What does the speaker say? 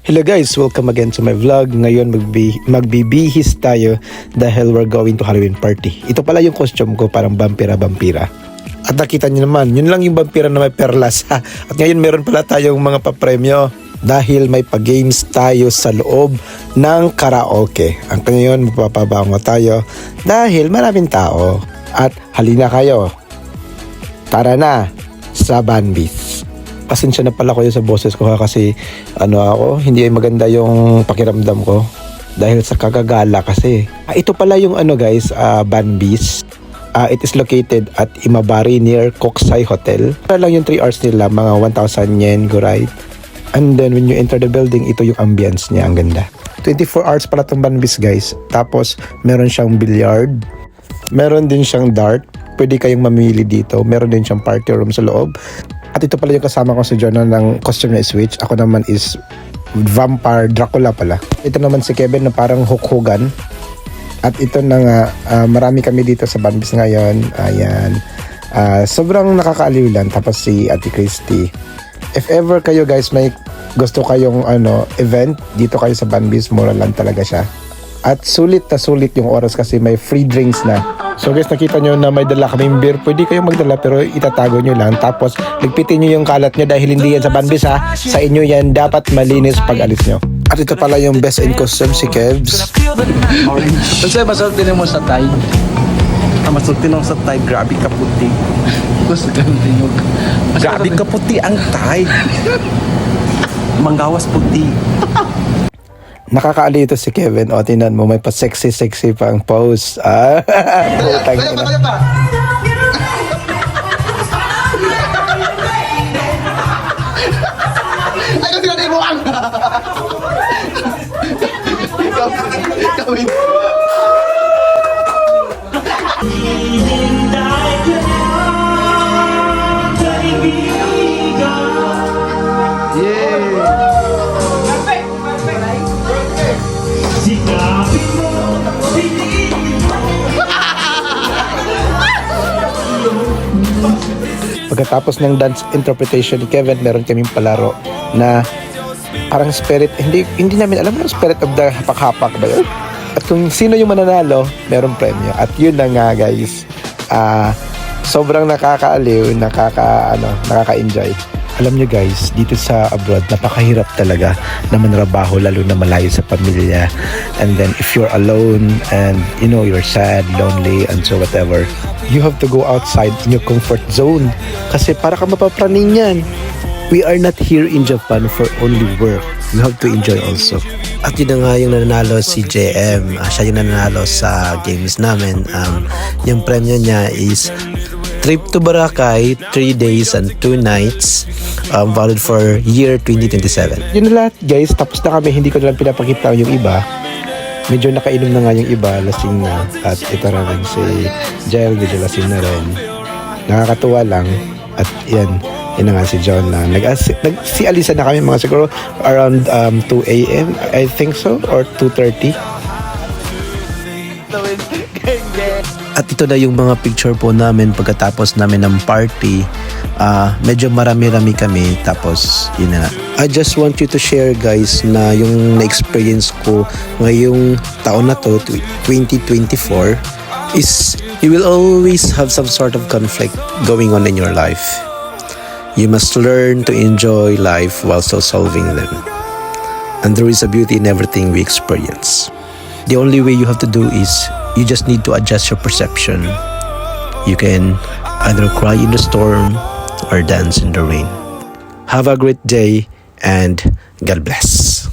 Hello guys, welcome again to my vlog. Ngayon magbibihis tayo dahil we're going to Halloween party. Ito pala yung costume ko, parang vampira-vampira. At nakita niyo naman, yun lang yung vampira na may perlas. At ngayon meron pala tayong mga papremyo dahil may pa-games tayo sa loob ng karaoke. Ang ngayon mapapabango tayo dahil maraming tao. At halina kayo, tara na sa Banbis. Pasensya na pala kayo sa boses ko kasi hindi ay maganda yung pakiramdam ko dahil sa kagagala kasi. Ito pala yung Banbis. It is located at Imabari near Koksay Hotel. Para lang yung 3 hours nila, mga 1,000 yen go ride. And then when you enter the building, ito yung ambience niya, ang ganda. 24 hours pala itong Banbis guys. Tapos meron siyang billiard, meron din siyang dart. Pwede kayong mamili dito. Meron din siyang party room sa loob. At ito pala yung kasama ko si Jonah ng costume na switch. Ako naman is Vampire Dracula pala. Ito naman si Kevin na parang Hulk Hogan. At ito na nga, marami kami dito sa Banbis ngayon. Ayan. Sobrang nakakaaliw lang. Tapos si Ate Christy. If ever kayo guys may gusto kayong event, dito kayo sa Banbis, mura lang talaga siya. At sulit na sulit yung oras kasi may free drinks na. So guys, nakita nyo na may dala kaming beer. Pwede kayong magdala pero itatago nyo lang. Tapos ligpitin nyo yung kalat nyo dahil hindi yan sa Banbis ha. Sa inyo yan, dapat malinis pag alis nyo. At ito pala yung best in costume, si Kevs. Kasi masultin mo sa Thai. Masultin mo sa Thai. Grabe ka puti. Gusto ganun tinog. Grabe ka puti ang Thai. Manggawas puti. Nakakaali ito si Kevin. O, tinan mo, may pa-sexy pa ang pose. Putang ina. Ay, kasi ganun mo ang... Kawin. Pagkatapos ng dance interpretation ni Kevin, meron kaming palaro na parang spirit, hindi namin alam yung spirit of the hapak-hapak ba yun? At kung sino yung mananalo, meron premyo. At yun na nga guys, sobrang nakakaaliw, nakaka-enjoy. Alam nyo guys, dito sa abroad, napakahirap talaga na manrabaho, lalo na malayo sa pamilya. And then if you're alone and you're sad, lonely, and so whatever, you have to go outside in your comfort zone. Kasi para ka mapapraning yan. We are not here in Japan for only work. You have to enjoy also. At yun na nga yung nanalo si JM. Siya yung nanalo sa games namin. Yung premyo niya is trip to Boracay, 3 days and 2 nights, valid for year 2027. Yun na lahat guys, tapos na kami, hindi ko na lang pinapakita yung iba. Medyo nakainom na nga yung iba, lasing na. At ito na rin si Jael, medyo lasing na rin. Nakakatuwa lang. At yan na nga si John na si Alisa na kami mga siguro around 2 a.m. I think so, or 2:30. At ito na yung mga picture po namin pagkatapos namin ng party. Medyo marami-rami kami. Tapos yun na. I just want you to share guys na yung na-experience ko ngayong taon na to, 2024, is you will always have some sort of conflict going on in your life. You must learn to enjoy life while still solving them. And there is a beauty in everything we experience. The only way you have to do is you just need to adjust your perception. You can either cry in the storm or dance in the rain. Have a great day and God bless.